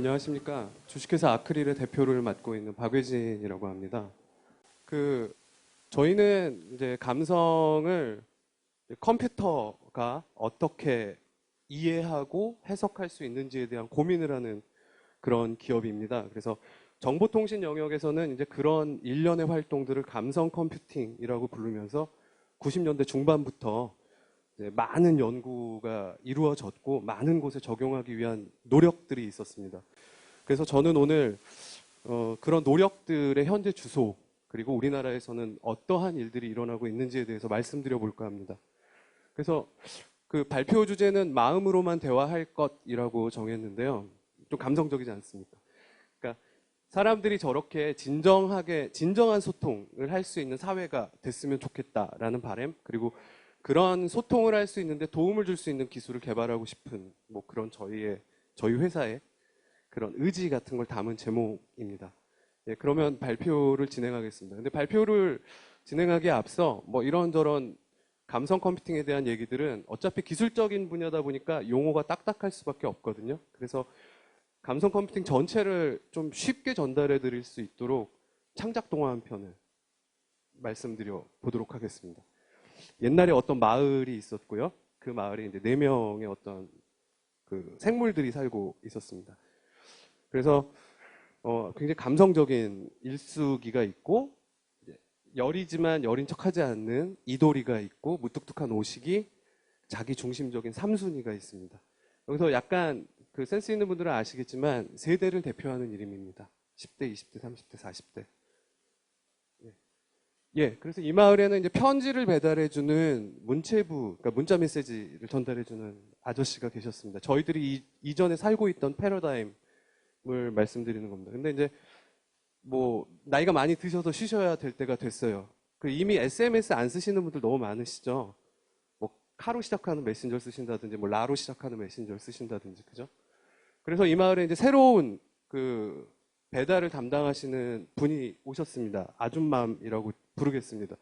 안녕하십니까. 주식회사 아크릴의 대표를 맡고 있는 박외진이라고 합니다. 저희는 이제 감성을 컴퓨터가 어떻게 이해하고 해석할 수 있는지에 대한 고민을 하는 그런 기업입니다. 그래서 정보통신 영역에서는 이제 그런 일련의 활동들을 감성 컴퓨팅이라고 부르면서 90년대 중반부터 이제 많은 연구가 이루어졌고 많은 곳에 적용하기 위한 노력들이 있었습니다. 그래서 저는 오늘 그런 노력들의 현재 주소 그리고 우리나라에서는 어떠한 일들이 일어나고 있는지에 대해서 말씀드려 볼까 합니다. 그래서 그 발표 주제는 마음으로만 대화할 것이라고 정했는데요. 좀 감성적이지 않습니까? 그러니까 사람들이 저렇게 진정한 소통을 할 수 있는 사회가 됐으면 좋겠다라는 바람, 그리고 그런 소통을 할 수 있는데 도움을 줄 수 있는 기술을 개발하고 싶은 뭐 그런 저희 회사의 그런 의지 같은 걸 담은 제목입니다. 예, 그러면 발표를 진행하겠습니다. 근데 발표를 진행하기에 앞서 뭐 이런저런 감성 컴퓨팅에 대한 얘기들은 어차피 기술적인 분야다 보니까 용어가 딱딱할 수밖에 없거든요. 그래서 감성 컴퓨팅 전체를 좀 쉽게 전달해 드릴 수 있도록 창작 동화 한 편을 말씀드려 보도록 하겠습니다. 옛날에 어떤 마을이 있었고요. 그 마을에 이제 4명의 어떤 그 생물들이 살고 있었습니다. 그래서 굉장히 감성적인 일수기가 있고 여리지만 여린 척하지 않는 이도리가 있고 무뚝뚝한 오식이 자기 중심적인 삼순이가 있습니다. 여기서 약간 그 센스 있는 분들은 아시겠지만 세대를 대표하는 이름입니다. 10대, 20대, 30대, 40대. 예, 그래서 이 마을에는 이제 편지를 배달해주는 문체부, 그러니까 문자 메시지를 전달해주는 아저씨가 계셨습니다. 저희들이 이전에 살고 있던 패러다임을 말씀드리는 겁니다. 근데 이제 뭐 나이가 많이 드셔서 쉬셔야 될 때가 됐어요. 그 이미 SMS 안 쓰시는 분들 너무 많으시죠. 뭐 카로 시작하는 메신저를 쓰신다든지, 뭐 라로 시작하는 메신저를 쓰신다든지, 그죠? 그래서 이 마을에 이제 새로운 그 배달을 담당하시는 분이 오셨습니다. 아줌맘이라고 부르겠습니다.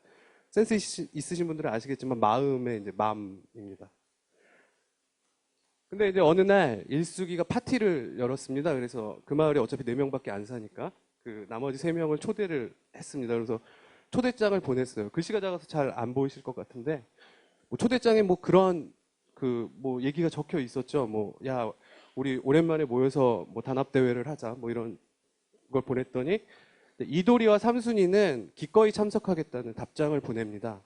센스 있으신 분들은 아시겠지만 마음의 이제 맘입니다. 근데 이제 어느 날 일숙이가 파티를 열었습니다. 그래서 그 마을에 어차피 4명밖에 안 사니까 그 나머지 3명을 초대를 했습니다. 그래서 초대장을 보냈어요. 글씨가 작아서 잘 안 보이실 것 같은데 뭐 초대장에 뭐 그런 그 뭐 얘기가 적혀 있었죠. 뭐 야 우리 오랜만에 모여서 뭐 단합 대회를 하자 뭐 이런 걸 보냈더니 이도리와 삼순이는 기꺼이 참석하겠다는 답장을 보냅니다.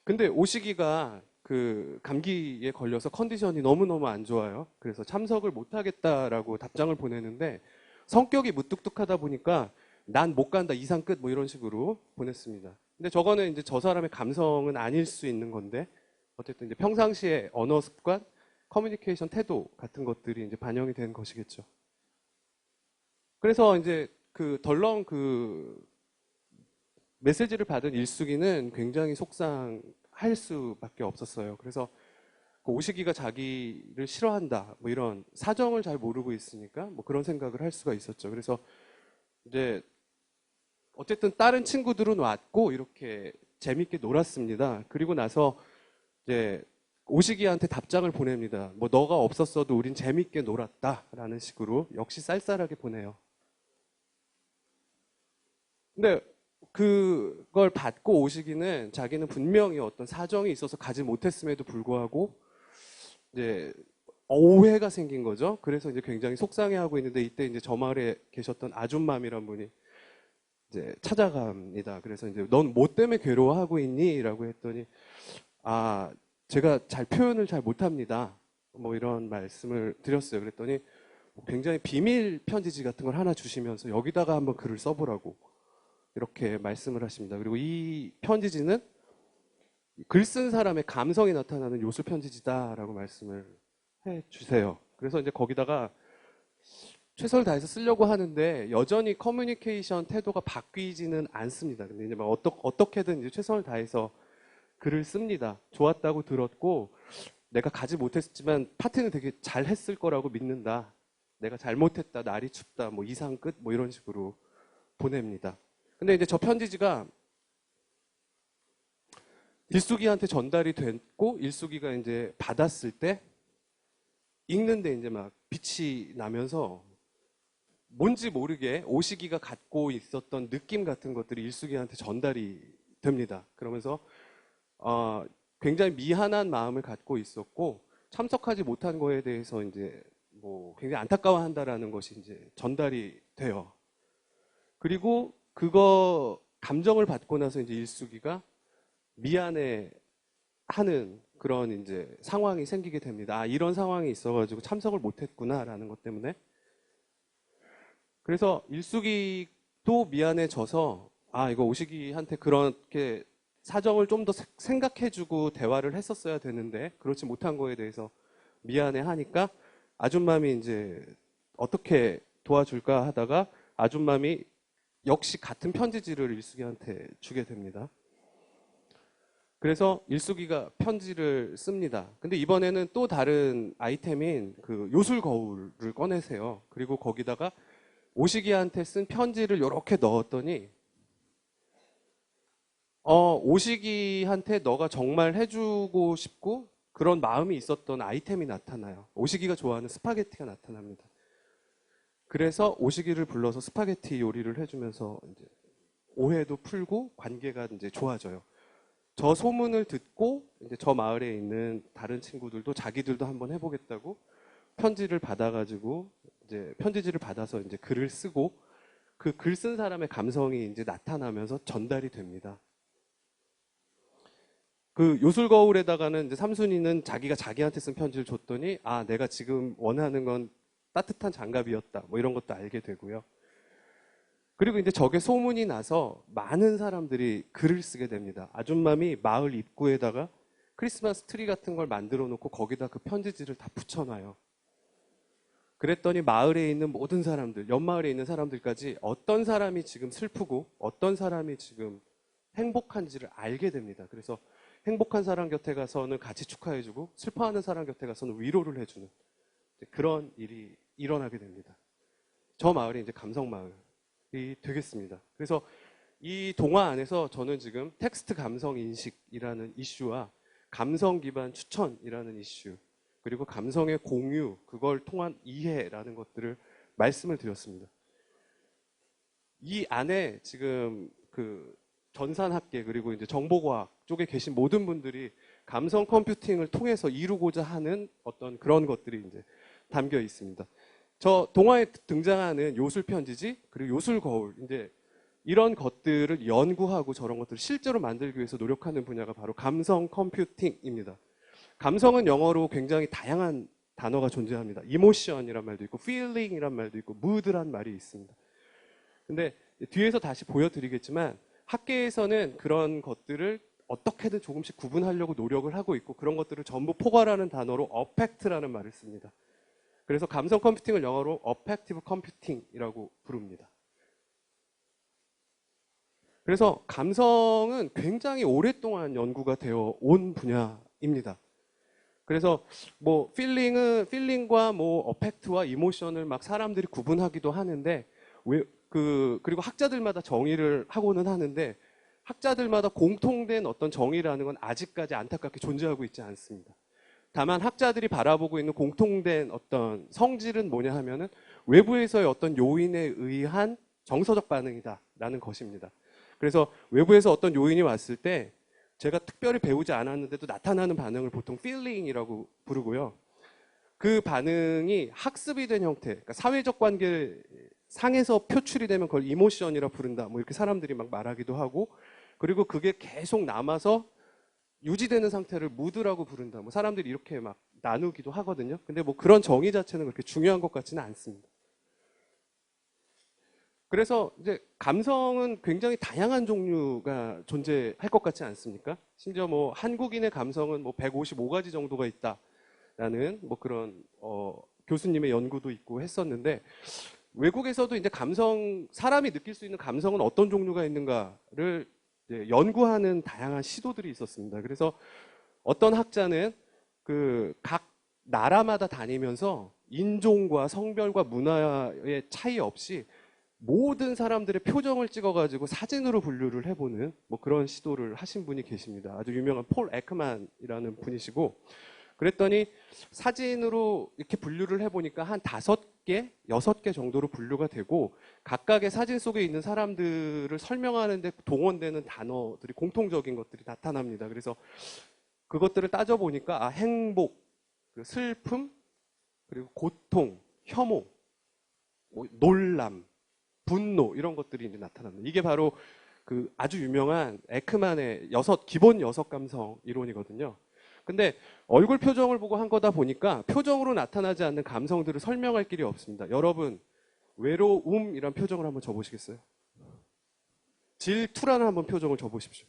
근데 오식이가 그 감기에 걸려서 컨디션이 너무너무 안 좋아요. 그래서 참석을 못 하겠다라고 답장을 보내는데 성격이 무뚝뚝하다 보니까 난 못 간다 이상 끝 뭐 이런 식으로 보냈습니다. 근데 저거는 이제 저 사람의 감성은 아닐 수 있는 건데 어쨌든 이제 평상시에 언어 습관, 커뮤니케이션 태도 같은 것들이 이제 반영이 된 것이겠죠. 그래서 이제 그 덜렁 그 메시지를 받은 일숙이는 굉장히 속상할 수밖에 없었어요. 그래서 그 오식이가 자기를 싫어한다 뭐 이런 사정을 잘 모르고 있으니까 뭐 그런 생각을 할 수가 있었죠. 그래서 이제 어쨌든 다른 친구들은 왔고 이렇게 재밌게 놀았습니다. 그리고 나서 이제 오식이한테 답장을 보냅니다. 뭐 너가 없었어도 우린 재밌게 놀았다라는 식으로 역시 쌀쌀하게 보내요. 근데 그걸 받고 오시기는 자기는 분명히 어떤 사정이 있어서 가지 못했음에도 불구하고 이제 오해가 생긴 거죠. 그래서 이제 굉장히 속상해하고 있는데 이때 이제 저 마을에 계셨던 아줌맘이란 분이 이제 찾아갑니다. 그래서 이제 넌 뭐 때문에 괴로워하고 있니? 라고 했더니 아 제가 잘 표현을 잘 못합니다. 뭐 이런 말씀을 드렸어요. 그랬더니 굉장히 비밀 편지지 같은 걸 하나 주시면서 여기다가 한번 글을 써보라고 이렇게 말씀을 하십니다. 그리고 이 편지지는 글 쓴 사람의 감성이 나타나는 요술 편지지다라고 말씀을 해 주세요. 그래서 이제 거기다가 최선을 다해서 쓰려고 하는데 여전히 커뮤니케이션 태도가 바뀌지는 않습니다. 근데 이제 막 어떻게든 이제 최선을 다해서 글을 씁니다. 좋았다고 들었고 내가 가지 못했지만 파티는 되게 잘 했을 거라고 믿는다. 내가 잘못했다. 날이 춥다. 뭐 이상 끝 뭐 이런 식으로 보냅니다. 근데 이제 저 편지지가 일숙이한테 전달이 됐고 일숙이가 이제 받았을 때 읽는데 이제 막 빛이 나면서 뭔지 모르게 오시기가 갖고 있었던 느낌 같은 것들이 일숙이한테 전달이 됩니다. 그러면서 굉장히 미안한 마음을 갖고 있었고 참석하지 못한 거에 대해서 이제 뭐 굉장히 안타까워한다라는 것이 이제 전달이 돼요. 그리고 그거 감정을 받고 나서 이제 일숙이가 미안해 하는 그런 이제 상황이 생기게 됩니다. 아, 이런 상황이 있어가지고 참석을 못했구나라는 것 때문에. 그래서 일숙이도 미안해져서 아, 이거 오시기한테 그렇게 사정을 좀 더 생각해주고 대화를 했었어야 되는데 그렇지 못한 거에 대해서 미안해 하니까 아줌맘이 이제 어떻게 도와줄까 하다가 아줌맘이 역시 같은 편지지를 일숙이한테 주게 됩니다. 그래서 일숙이가 편지를 씁니다. 근데 이번에는 또 다른 아이템인 그 요술 거울을 꺼내세요. 그리고 거기다가 오시기한테 쓴 편지를 이렇게 넣었더니 오시기한테 너가 정말 해주고 싶고 그런 마음이 있었던 아이템이 나타나요. 오시기가 좋아하는 스파게티가 나타납니다. 그래서 오시기를 불러서 스파게티 요리를 해주면서 이제 오해도 풀고 관계가 이제 좋아져요. 저 소문을 듣고 이제 저 마을에 있는 다른 친구들도 자기들도 한번 해보겠다고 편지를 받아가지고 이제 편지지를 받아서 이제 글을 쓰고 그 글 쓴 사람의 감성이 이제 나타나면서 전달이 됩니다. 그 요술 거울에다가는 이제 삼순이는 자기가 자기한테 쓴 편지를 줬더니 아, 내가 지금 원하는 건 따뜻한 장갑이었다. 뭐 이런 것도 알게 되고요. 그리고 이제 저게 소문이 나서 많은 사람들이 글을 쓰게 됩니다. 아줌맘이 마을 입구에다가 크리스마스 트리 같은 걸 만들어 놓고 거기다 그 편지지를 다 붙여놔요. 그랬더니 마을에 있는 모든 사람들, 옆마을에 있는 사람들까지 어떤 사람이 지금 슬프고 어떤 사람이 지금 행복한지를 알게 됩니다. 그래서 행복한 사람 곁에 가서는 같이 축하해주고 슬퍼하는 사람 곁에 가서는 위로를 해주는 그런 일이 일어나게 됩니다. 저 마을이 이제 감성 마을이 되겠습니다. 그래서 이 동화 안에서 저는 지금 텍스트 감성 인식이라는 이슈와 감성 기반 추천이라는 이슈 그리고 감성의 공유, 그걸 통한 이해라는 것들을 말씀을 드렸습니다. 이 안에 지금 그 전산학계 그리고 이제 정보과학 쪽에 계신 모든 분들이 감성 컴퓨팅을 통해서 이루고자 하는 어떤 그런 것들이 이제 담겨 있습니다. 저 동화에 등장하는 요술 편지지 그리고 요술 거울 이제 이런 것들을 연구하고 저런 것들을 실제로 만들기 위해서 노력하는 분야가 바로 감성 컴퓨팅입니다. 감성은 영어로 굉장히 다양한 단어가 존재합니다. 이모션이란 말도 있고 feeling이란 말도 있고 mood란 말이 있습니다. 근데 뒤에서 다시 보여드리겠지만 학계에서는 그런 것들을 어떻게든 조금씩 구분하려고 노력을 하고 있고 그런 것들을 전부 포괄하는 단어로 affect라는 말을 씁니다. 그래서 감성 컴퓨팅을 영어로 affective computing이라고 부릅니다. 그래서 감성은 굉장히 오랫동안 연구가 되어 온 분야입니다. 그래서 뭐 필링과 뭐 어펙트와 이모션을 막 사람들이 구분하기도 하는데 그리고 학자들마다 정의를 하고는 하는데 학자들마다 공통된 어떤 정의라는 건 아직까지 안타깝게 존재하고 있지 않습니다. 다만 학자들이 바라보고 있는 공통된 어떤 성질은 뭐냐 하면은 외부에서의 어떤 요인에 의한 정서적 반응이다라는 것입니다. 그래서 외부에서 어떤 요인이 왔을 때 제가 특별히 배우지 않았는데도 나타나는 반응을 보통 feeling이라고 부르고요. 그 반응이 학습이 된 형태, 그러니까 사회적 관계 상에서 표출이 되면 그걸 이모션이라 부른다. 뭐 이렇게 사람들이 막 말하기도 하고, 그리고 그게 계속 남아서 유지되는 상태를 무드라고 부른다. 뭐 사람들이 이렇게 막 나누기도 하거든요. 근데 뭐 그런 정의 자체는 그렇게 중요한 것 같지는 않습니다. 그래서 이제 감성은 굉장히 다양한 종류가 존재할 것 같지 않습니까? 심지어 뭐 한국인의 감성은 뭐 155가지 정도가 있다라는 뭐 그런 교수님의 연구도 있고 했었는데 외국에서도 이제 사람이 느낄 수 있는 감성은 어떤 종류가 있는가를 연구하는 다양한 시도들이 있었습니다. 그래서 어떤 학자는 그 각 나라마다 다니면서 인종과 성별과 문화의 차이 없이 모든 사람들의 표정을 찍어가지고 사진으로 분류를 해보는 뭐 그런 시도를 하신 분이 계십니다. 아주 유명한 폴 에크만이라는 분이시고 그랬더니 사진으로 이렇게 분류를 해보니까 한 5개, 6개 정도로 분류가 되고 각각의 사진 속에 있는 사람들을 설명하는데 동원되는 단어들이 공통적인 것들이 나타납니다. 그래서 그것들을 따져보니까 행복, 슬픔, 그리고 고통, 혐오, 놀람, 분노 이런 것들이 이제 나타납니다. 이게 바로 그 아주 유명한 에크만의 기본 6감성 이론이거든요. 근데 얼굴 표정을 보고 한 거다 보니까 표정으로 나타나지 않는 감성들을 설명할 길이 없습니다. 여러분, 외로움이란 표정을 한번 줘보시겠어요? 질투라는 한번 표정을 줘보십시오.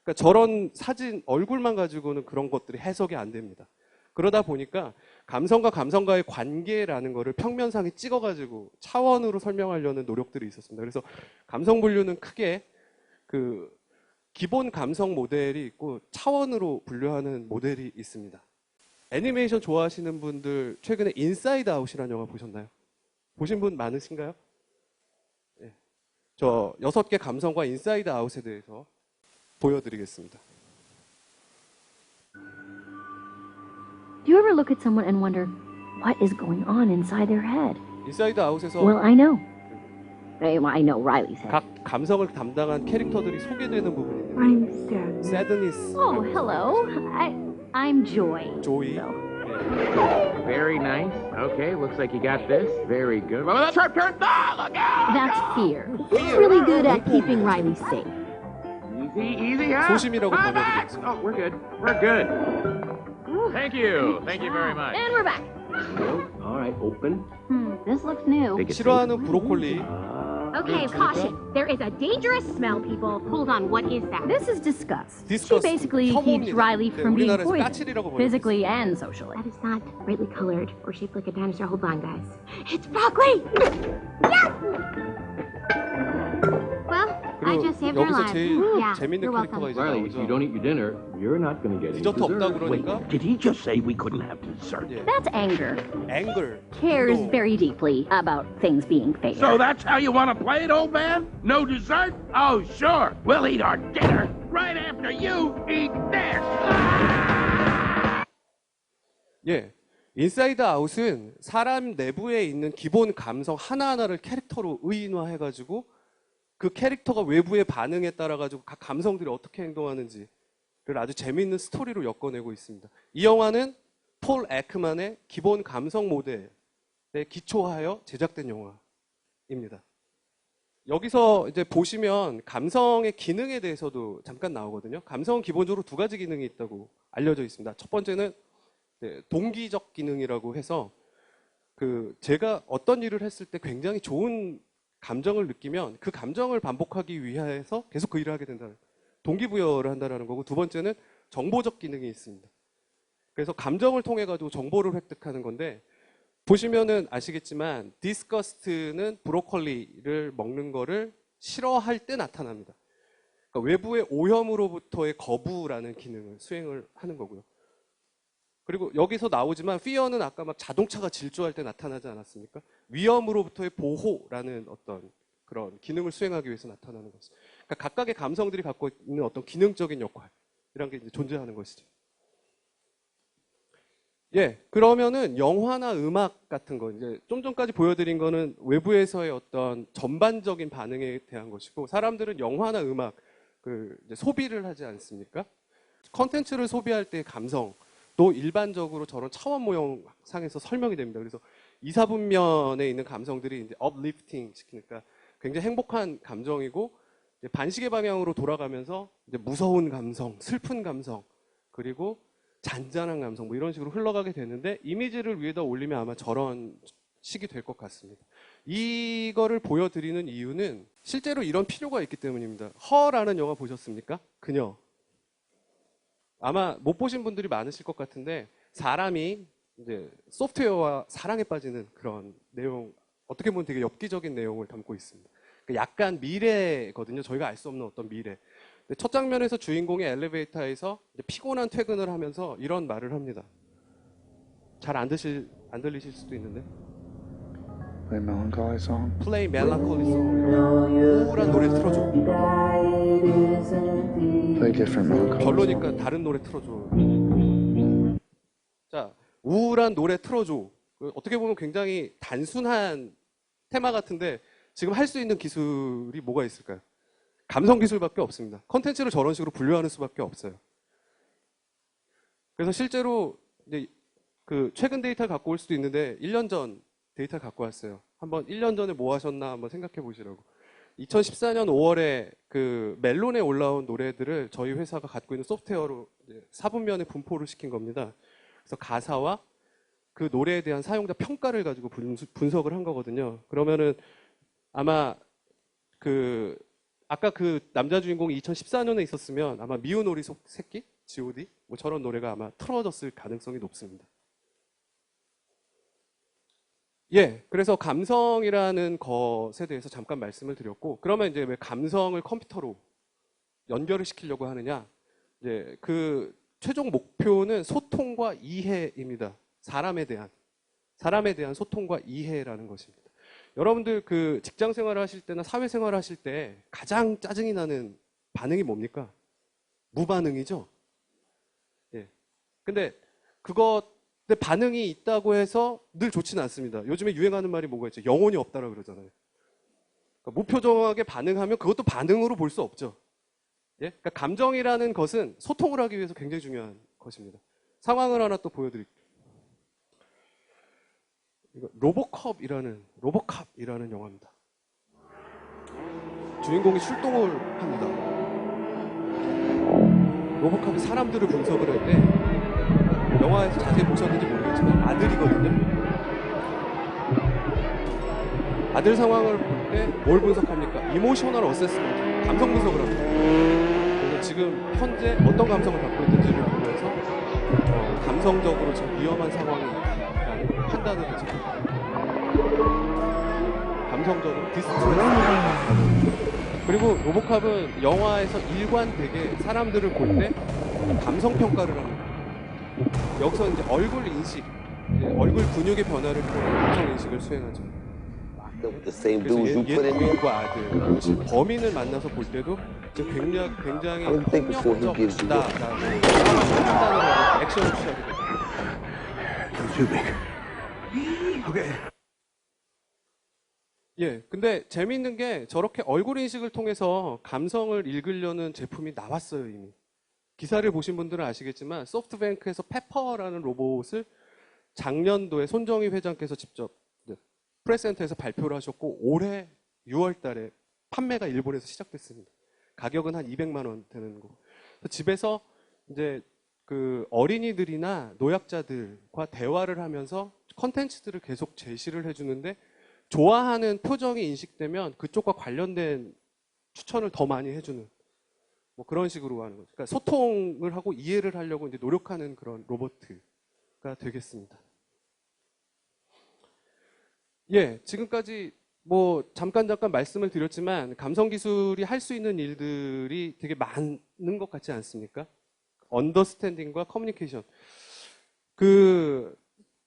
그러니까 저런 사진, 얼굴만 가지고는 그런 것들이 해석이 안 됩니다. 그러다 보니까 감성과 감성과의 관계라는 거를 평면상에 찍어가지고 차원으로 설명하려는 노력들이 있었습니다. 그래서 감성 분류는 크게 기본 감성 모델이 있고 차원으로 분류하는 모델이 있습니다. 애니메이션 좋아하시는 분들 최근에 인사이드 아웃이라는 영화 보셨나요? 보신 분 많으신가요? 네. 저 6개 감성과 인사이드 아웃에 대해서 보여드리겠습니다. Do you ever look at someone and wonder what is going on inside their head? 인사이드 아웃에서 Well, I know. I know Riley said. 각 감성을 담당한 캐릭터들이 소개되는 부분입니다. I'm sad. Sadness. Oh, hello. I'm Joy. Joy. So. Very nice. Okay, looks like you got this. Very good. Oh, that's sharp turn. Ah, look out! That's Fear. He's really good at keeping Riley safe. Easy, easy, huh? 소심이라고 Come back! 번역이 Oh, we're good. We're good. Thank you. Thank you very much. And we're back. All right, open. This looks new. Take it 싫어하는 브로콜리. Okay, caution. There is a dangerous smell, people. Hold on, what is that? This is disgust. She Disgust. basically keeps 혐오입니다. Riley 네, from being 우리나라에서 poisoned, 까칠이라고 번역했어요. physically and socially. That is not brightly colored or shaped like a dinosaur. Hold on, guys. It's broccoli! Yes! Well, I 그리고 just saved our 여기서 lives. 제일 Yeah, 재밌는 you're 캐릭터가 welcome. 이제 Riley, if you don't 나오죠. eat your dinner, you're not going to get any 디저트 없다 dessert. 그러니까 Did he just say we couldn't have dessert? 예, That's anger. anger. Cares 분노. very deeply about things being fair. So that's how you want to play it, old man? No dessert? Oh, sure. We'll eat our dinner right after you eat this. 예, 인사이드 아웃은 사람 내부에 있는 기본 감성 하나하나를 캐릭터로 의인화해가지고 그 캐릭터가 외부의 반응에 따라가지고 각 감성들이 어떻게 행동하는지를 아주 재미있는 스토리로 엮어내고 있습니다. 이 영화는 폴 에크만의 기본 감성 모델에 기초하여 제작된 영화입니다. 여기서 이제 보시면 감성의 기능에 대해서도 잠깐 나오거든요. 감성은 기본적으로 2가지 기능이 있다고 알려져 있습니다. 첫 번째는 동기적 기능이라고 해서 제가 어떤 일을 했을 때 굉장히 좋은 감정을 느끼면 그 감정을 반복하기 위해서 계속 그 일을 하게 된다는 동기부여를 한다는 거고, 두 번째는 정보적 기능이 있습니다. 그래서 감정을 통해 가지고 정보를 획득하는 건데, 보시면은 아시겠지만 디스커스트는 브로콜리를 먹는 거를 싫어할 때 나타납니다. 그러니까 외부의 오염으로부터의 거부라는 기능을 수행을 하는 거고요. 그리고 여기서 나오지만 fear는 아까 막 자동차가 질주할 때 나타나지 않았습니까? 위험으로부터의 보호라는 어떤 그런 기능을 수행하기 위해서 나타나는 것입니다. 그러니까 각각의 감성들이 갖고 있는 어떤 기능적인 역할, 이런 게 이제 존재하는 것이죠. 예, 그러면은 영화나 음악 같은 거, 이제 좀 전까지 보여드린 거는 외부에서의 어떤 전반적인 반응에 대한 것이고, 사람들은 영화나 음악을 이제 소비를 하지 않습니까? 컨텐츠를 소비할 때의 감성도 일반적으로 저런 차원 모형상에서 설명이 됩니다. 그래서 2, 4분면에 있는 감성들이 이제 uplifting 시키니까 굉장히 행복한 감정이고, 이제 반시계 방향으로 돌아가면서 이제 무서운 감성, 슬픈 감성, 그리고 잔잔한 감성, 뭐 이런 식으로 흘러가게 되는데, 이미지를 위에다 올리면 아마 저런 식이 될 것 같습니다. 이거를 보여드리는 이유는 실제로 이런 필요가 있기 때문입니다. 허라는 영화 보셨습니까? 그녀. 아마 못 보신 분들이 많으실 것 같은데, 사람이 이제 소프트웨어와 사랑에 빠지는 그런 내용, 어떻게 보면 되게 엽기적인 내용을 담고 있습니다. 그러니까 약간 미래거든요. 저희가 알 수 없는 어떤 미래. 첫 장면에서 주인공이 엘리베이터에서 피곤한 퇴근을 하면서 이런 말을 합니다. 잘 안 들리실 수도 있는데. Play melancholy song. Play melancholy song. 우울한 노래 틀어줘. Play different melancholy. 별로니까 다른 노래 틀어줘. 자, 우울한 노래 틀어줘. 어떻게 보면 굉장히 단순한 테마 같은데 지금 할 수 있는 기술이 뭐가 있을까요? 감성 기술밖에 없습니다. 컨텐츠를 저런 식으로 분류하는 수밖에 없어요. 그래서 실제로 이제 그 최근 데이터를 갖고 올 수도 있는데 1년 전 데이터를 갖고 왔어요. 한번 1년 전에 뭐 하셨나 한번 생각해 보시라고. 2014년 5월에 그 멜론에 올라온 노래들을 저희 회사가 갖고 있는 소프트웨어로 이제 사분면에 분포를 시킨 겁니다. 그래서 가사와 그 노래에 대한 사용자 평가를 가지고 분석을 한 거거든요. 그러면은 아마 그 아까 그 남자 주인공이 2014년에 있었으면 아마 미운 오리 새끼? G.O.D? 뭐 저런 노래가 아마 틀어졌을 가능성이 높습니다. 예, 그래서 감성이라는 것에 대해서 잠깐 말씀을 드렸고, 그러면 이제 왜 감성을 컴퓨터로 연결을 시키려고 하느냐? 이제 그 최종 목표는 소통과 이해입니다. 사람에 대한 소통과 이해라는 것입니다. 여러분들 그 직장 생활을 하실 때나 사회 생활을 하실 때 가장 짜증이 나는 반응이 뭡니까? 무반응이죠? 예. 근데 근데 반응이 있다고 해서 늘 좋지는 않습니다. 요즘에 유행하는 말이 뭐가 있죠? 영혼이 없다라 그러잖아요. 그러니까 무표정하게 반응하면 그것도 반응으로 볼 수 없죠. 예? 그러니까 감정이라는 것은 소통을 하기 위해서 굉장히 중요한 것입니다. 상황을 하나 또 보여드릴게요. 이거 로보캅이라는 영화입니다. 주인공이 출동을 합니다. 로보캅이 사람들을 분석을 할 때 영화에서 자세히 보셨는지 모르겠지만 아들이거든요. 아들 상황을 볼 때 뭘 분석합니까? 이모셔널 어세스먼트, 감성 분석을 합니다. 그래서 지금 현재 어떤 감성을 갖고 있는지를 보면서 감성적으로 지금 위험한 상황이 있다는 판단을 하죠. 감성적으로 디스트레스. 그리고 로보캅은 영화에서 일관되게 사람들을 볼 때 감성 평가를 합니다. 여기서 이제 얼굴 인식, 얼굴 근육의 변화를 통해 감성 인식을 수행하죠. with the same 그래서 dudes you put in here. 옛부인과 아들, 범인을 만나서 볼 때도 굉장히 I don't think before he gives you 폭력적이다라고 판단을 하고 액션을 취하게 됩니다. Too big. Okay. 예, 근데 재미있는 게 저렇게 얼굴 인식을 통해서 감성을 읽으려는 제품이 나왔어요, 이미. 기사를 보신 분들은 아시겠지만 소프트뱅크에서 페퍼라는 로봇을 작년도에 손정희 회장께서 직접 프레스센터에서 발표를 하셨고 올해 6월 달에 판매가 일본에서 시작됐습니다. 가격은 한 200만 원 되는 거. 집에서 이제 그 어린이들이나 노약자들과 대화를 하면서 컨텐츠들을 계속 제시를 해주는데 좋아하는 표정이 인식되면 그쪽과 관련된 추천을 더 많이 해주는 뭐 그런 식으로 하는 거죠. 그러니까 소통을 하고 이해를 하려고 이제 노력하는 그런 로봇가 되겠습니다. 예, 지금까지 뭐 잠깐 말씀을 드렸지만 감성 기술이 할 수 있는 일들이 되게 많은 것 같지 않습니까? 언더스탠딩과 커뮤니케이션. 그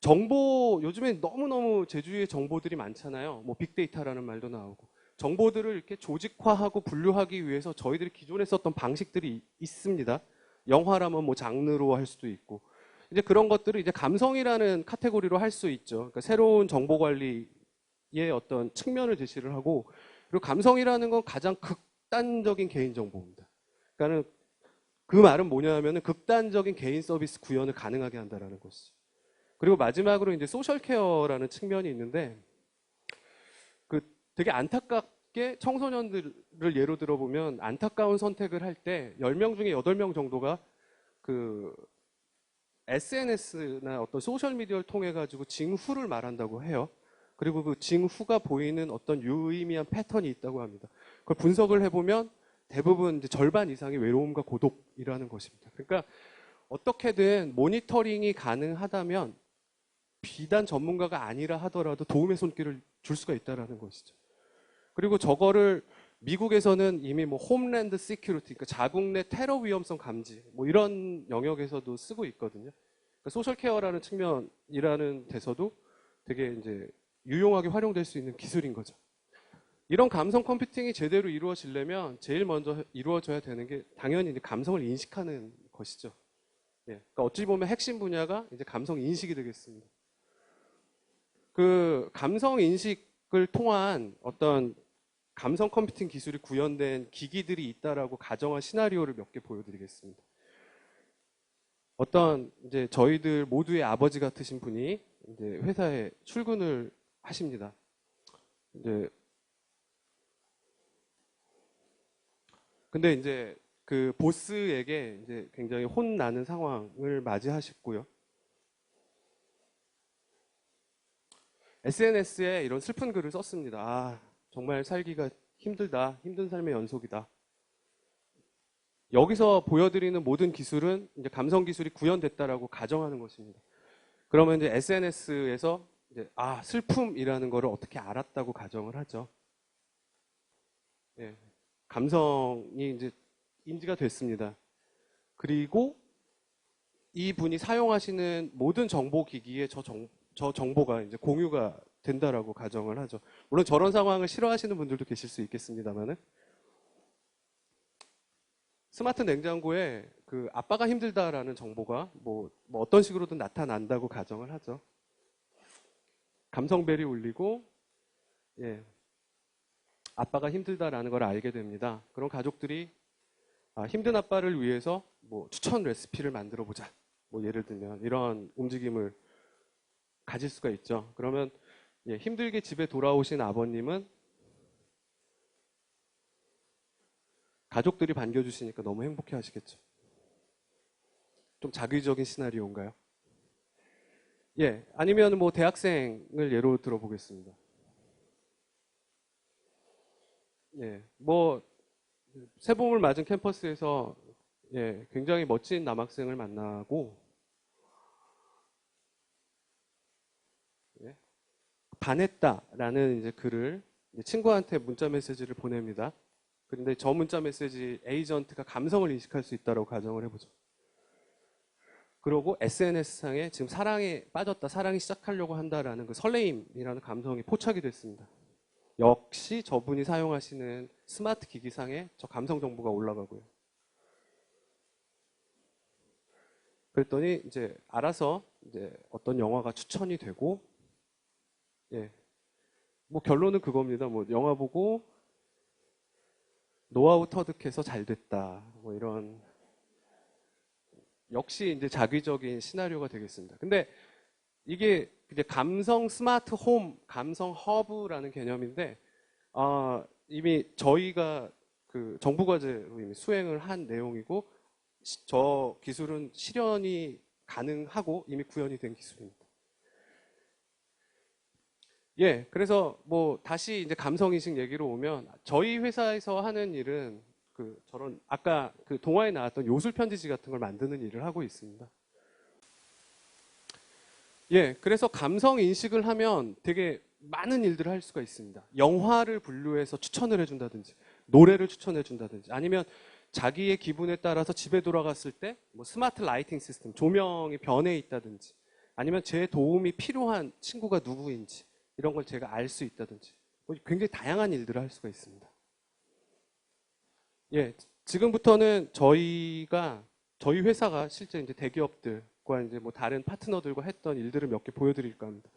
정보 요즘에 너무너무 제주위에 정보들이 많잖아요. 뭐 빅데이터라는 말도 나오고. 정보들을 이렇게 조직화하고 분류하기 위해서 저희들이 기존에 썼던 방식들이 있습니다. 영화라면 뭐 장르로 할 수도 있고. 이제 그런 것들을 이제 감성이라는 카테고리로 할 수 있죠. 그러니까 새로운 정보 관리의 어떤 측면을 제시를 하고, 그리고 감성이라는 건 가장 극단적인 개인 정보입니다. 그러니까는 그 말은 뭐냐면은 극단적인 개인 서비스 구현을 가능하게 한다라는 것이죠. 그리고 마지막으로 이제 소셜 케어라는 측면이 있는데, 그 되게 안타깝게 청소년들을 예로 들어보면 안타까운 선택을 할 때 10명 중에 8명 정도가 그 SNS나 어떤 소셜미디어를 통해 가지고 징후를 말한다고 해요. 그리고 그 징후가 보이는 어떤 유의미한 패턴이 있다고 합니다. 그걸 분석을 해보면 대부분 이제 절반 이상이 외로움과 고독이라는 것입니다. 그러니까 어떻게든 모니터링이 가능하다면 비단 전문가가 아니라 하더라도 도움의 손길을 줄 수가 있다는 것이죠. 그리고 저거를 미국에서는 이미 뭐 홈랜드 시큐리티, 그러니까 자국 내 테러 위험성 감지, 뭐 이런 영역에서도 쓰고 있거든요. 그러니까 소셜 케어라는 측면이라는 데서도 되게 이제 유용하게 활용될 수 있는 기술인 거죠. 이런 감성 컴퓨팅이 제대로 이루어지려면 제일 먼저 이루어져야 되는 게 당연히 이제 감성을 인식하는 것이죠. 예, 그러니까 어찌 보면 핵심 분야가 이제 감성 인식이 되겠습니다. 그 감성 인식을 통한 어떤 감성 컴퓨팅 기술이 구현된 기기들이 있다라고 가정한 시나리오를 몇 개 보여드리겠습니다. 어떤 이제 저희들 모두의 아버지 같으신 분이 이제 회사에 출근을 하십니다. 이제 근데 이제 그 보스에게 이제 굉장히 혼나는 상황을 맞이하셨고요. SNS에 이런 슬픈 글을 썼습니다. 아, 정말 살기가 힘들다. 힘든 삶의 연속이다. 여기서 보여드리는 모든 기술은 이제 감성 기술이 구현됐다라고 가정하는 것입니다. 그러면 이제 SNS에서 이제 슬픔이라는 거를 어떻게 알았다고 가정을 하죠. 예, 감성이 이제 인지가 됐습니다. 그리고 이분이 사용하시는 모든 정보 기기에 저 정보가 이제 공유가 된다라고 가정을 하죠. 물론 저런 상황을 싫어하시는 분들도 계실 수 있겠습니다만은 스마트 냉장고에 그 아빠가 힘들다라는 정보가 뭐 어떤 식으로든 나타난다고 가정을 하죠. 감성벨이 울리고 예, 아빠가 힘들다라는 걸 알게 됩니다. 그런 가족들이 힘든 아빠를 위해서 뭐 추천 레시피를 만들어 보자. 뭐 예를 들면 이런 움직임을 가질 수가 있죠. 그러면 예, 힘들게 집에 돌아오신 아버님은 가족들이 반겨주시니까 너무 행복해 하시겠죠. 좀 자기적인 시나리오인가요? 예, 아니면 뭐 대학생을 예로 들어보겠습니다. 예, 뭐 새봄을 맞은 캠퍼스에서 예, 굉장히 멋진 남학생을 만나고 예, 반했다라는 이제 글을 이제 친구한테 문자 메시지를 보냅니다. 그런데 저 문자 메시지 에이전트가 감성을 인식할 수 있다고 가정을 해보죠. 그러고 SNS상에 지금 사랑에 빠졌다, 사랑이 시작하려고 한다라는 그 설레임이라는 감성이 포착이 됐습니다. 역시 저분이 사용하시는 스마트 기기상에 저 감성 정보가 올라가고요. 그랬더니 이제 알아서 이제 어떤 영화가 추천이 되고, 예, 뭐 결론은 그겁니다. 뭐 영화 보고 노하우 터득해서 잘 됐다. 뭐 이런 역시 이제 자기적인 시나리오가 되겠습니다. 근데 이게 이제 감성 스마트 홈, 감성 허브라는 개념인데 이미 저희가 그 정부 과제로 이미 수행을 한 내용이고 저 기술은 실현이 가능하고 이미 구현이 된 기술입니다. 예, 그래서 뭐 다시 이제 감성인식 얘기로 오면 저희 회사에서 하는 일은 그 저런 아까 그 동화에 나왔던 요술 편지지 같은 걸 만드는 일을 하고 있습니다. 예, 그래서 감성 인식을 하면 되게 많은 일들을 할 수가 있습니다. 영화를 분류해서 추천을 해준다든지, 노래를 추천해준다든지, 아니면 자기의 기분에 따라서 집에 돌아갔을 때 뭐 스마트 라이팅 시스템, 조명이 변해 있다든지, 아니면 제 도움이 필요한 친구가 누구인지 이런 걸 제가 알 수 있다든지, 뭐 굉장히 다양한 일들을 할 수가 있습니다. 예, 지금부터는 저희 회사가 실제 이제 대기업들과 이제 뭐 다른 파트너들과 했던 일들을 몇 개 보여드릴까 합니다.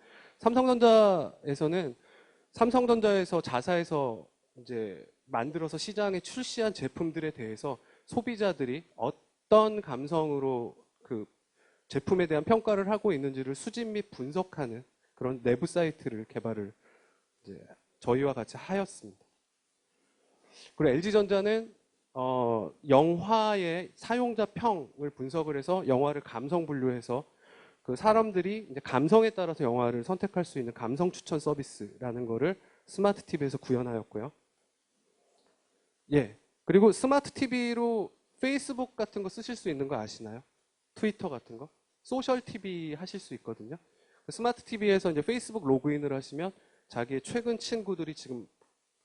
삼성전자에서 자사에서 이제 만들어서 시장에 출시한 제품들에 대해서 소비자들이 어떤 감성으로 그 제품에 대한 평가를 하고 있는지를 수집 및 분석하는 그런 내부 사이트를 개발을 이제 저희와 같이 하였습니다. 그리고 LG전자는 영화의 사용자 평을 분석을 해서 영화를 감성 분류해서 그 사람들이 이제 감성에 따라서 영화를 선택할 수 있는 감성 추천 서비스라는 거를 스마트 TV에서 구현하였고요. 예. 그리고 스마트 TV로 페이스북 같은 거 쓰실 수 있는 거 아시나요? 트위터 같은 거? 소셜 TV 하실 수 있거든요. 스마트 TV에서 이제 페이스북 로그인을 하시면 자기의 최근 친구들이 지금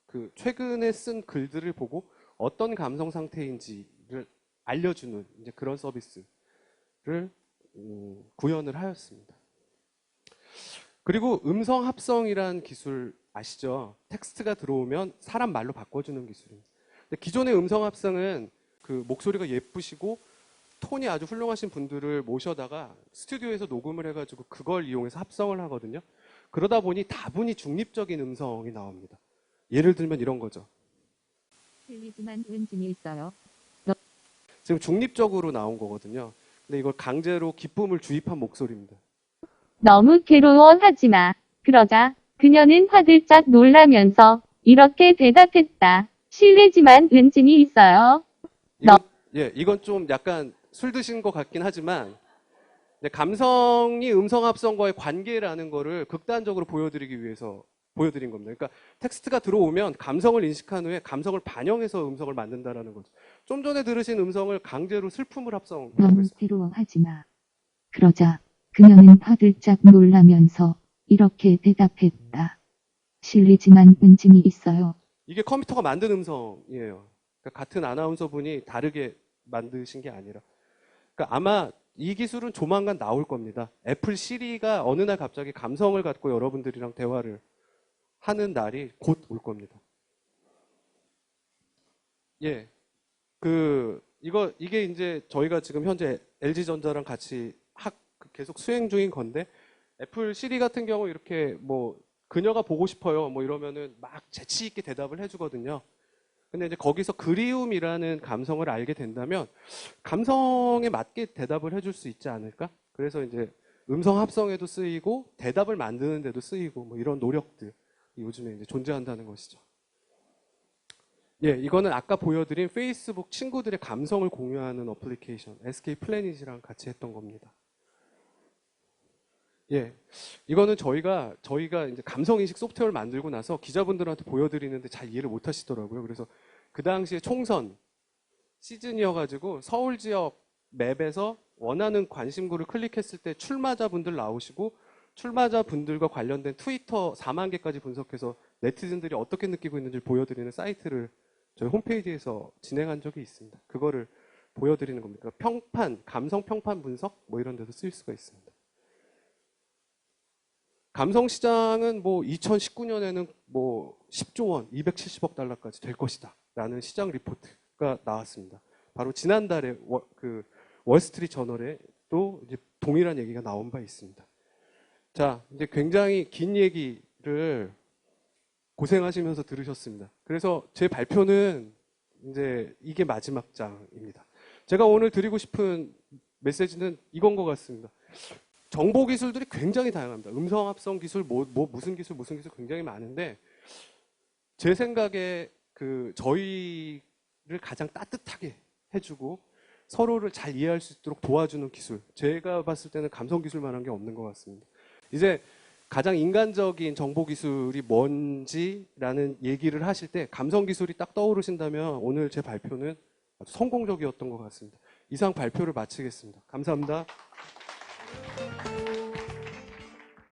그 최근에 쓴 글들을 보고 어떤 감성 상태인지를 알려주는 이제 그런 서비스를 구현을 하였습니다. 그리고 음성 합성이라는 기술 아시죠? 텍스트가 들어오면 사람 말로 바꿔주는 기술입니다. 근데 기존의 음성 합성은 그 목소리가 예쁘시고 톤이 아주 훌륭하신 분들을 모셔다가 스튜디오에서 녹음을 해가지고 그걸 이용해서 합성을 하거든요. 그러다 보니 다분히 중립적인 음성이 나옵니다. 예를 들면 이런 거죠. 틀리지만 은진이 있어요. 지금 중립적으로 나온 거거든요. 근데 이걸 강제로 기쁨을 주입한 목소리입니다. 너무 괴로워하지 마. 그러자 그녀는 화들짝 놀라면서 이렇게 대답했다. 실례지만 은진이 있어요. 이건 좀 약간 술 드신 것 같긴 하지만 감성이 음성 합성과의 관계라는 거를 극단적으로 보여드리기 위해서 보여드린 겁니다. 그러니까 텍스트가 들어오면 감성을 인식한 후에 감성을 반영해서 음성을 만든다라는 거죠. 좀 전에 들으신 음성을 강제로 슬픔을 합성하고 너무 있어요. 괴로워하지 마. 그러자 그녀는 화들짝 놀라면서 이렇게 대답했다. 실례지만 은진이 있어요. 이게 컴퓨터가 만든 음성이에요. 그러니까 같은 아나운서 분이 다르게 만드신 게 아니라. 그러니까 아마 이 기술은 조만간 나올 겁니다. 애플 시리가 어느 날 갑자기 감성을 갖고 여러분들이랑 대화를 하는 날이 곧 올 겁니다. 예. 이게 이제 저희가 지금 현재 LG전자랑 같이 계속 수행 중인 건데, 애플 시리 같은 경우 이렇게 뭐, 그녀가 보고 싶어요. 뭐 이러면은 막 재치 있게 대답을 해주거든요. 근데 이제 거기서 그리움이라는 감성을 알게 된다면, 감성에 맞게 대답을 해줄 수 있지 않을까? 그래서 이제 음성 합성에도 쓰이고, 대답을 만드는 데도 쓰이고, 뭐 이런 노력들. 요즘에 이제 존재한다는 것이죠. 예, 이거는 아까 보여드린 페이스북 친구들의 감성을 공유하는 어플리케이션 SK 플래닛이랑 같이 했던 겁니다. 예, 이거는 저희가 이제 감성인식 소프트웨어를 만들고 나서 기자분들한테 보여드리는데 잘 이해를 못 하시더라고요. 그래서 그 당시에 총선 시즌이어가지고 서울 지역 맵에서 원하는 관심구를 클릭했을 때 출마자분들 나오시고, 출마자분들과 관련된 트위터 4만 개까지 분석해서 네티즌들이 어떻게 느끼고 있는지 보여드리는 사이트를 저희 홈페이지에서 진행한 적이 있습니다. 그거를 보여드리는 겁니다. 평판, 감성 평판 분석 뭐 이런 데도 쓰일 수가 있습니다. 감성 시장은 뭐 2019년에는 뭐 10조 원, 270억 달러까지 될 것이다 라는 시장 리포트가 나왔습니다. 바로 지난달에 월스트리트 저널에 또 이제 동일한 얘기가 나온 바 있습니다. 자, 이제 굉장히 긴 얘기를 고생하시면서 들으셨습니다. 그래서 제 발표는 이제 이게 마지막 장입니다. 제가 오늘 드리고 싶은 메시지는 이건 것 같습니다. 정보 기술들이 굉장히 다양합니다. 음성 합성 기술, 무슨 기술 굉장히 많은데, 제 생각에 저희를 가장 따뜻하게 해주고 서로를 잘 이해할 수 있도록 도와주는 기술, 제가 봤을 때는 감성 기술만한 게 없는 것 같습니다. 이제 가장 인간적인 정보 기술이 뭔지라는 얘기를 하실 때 감성 기술이 딱 떠오르신다면 오늘 제 발표는 아주 성공적이었던 것 같습니다. 이상 발표를 마치겠습니다. 감사합니다.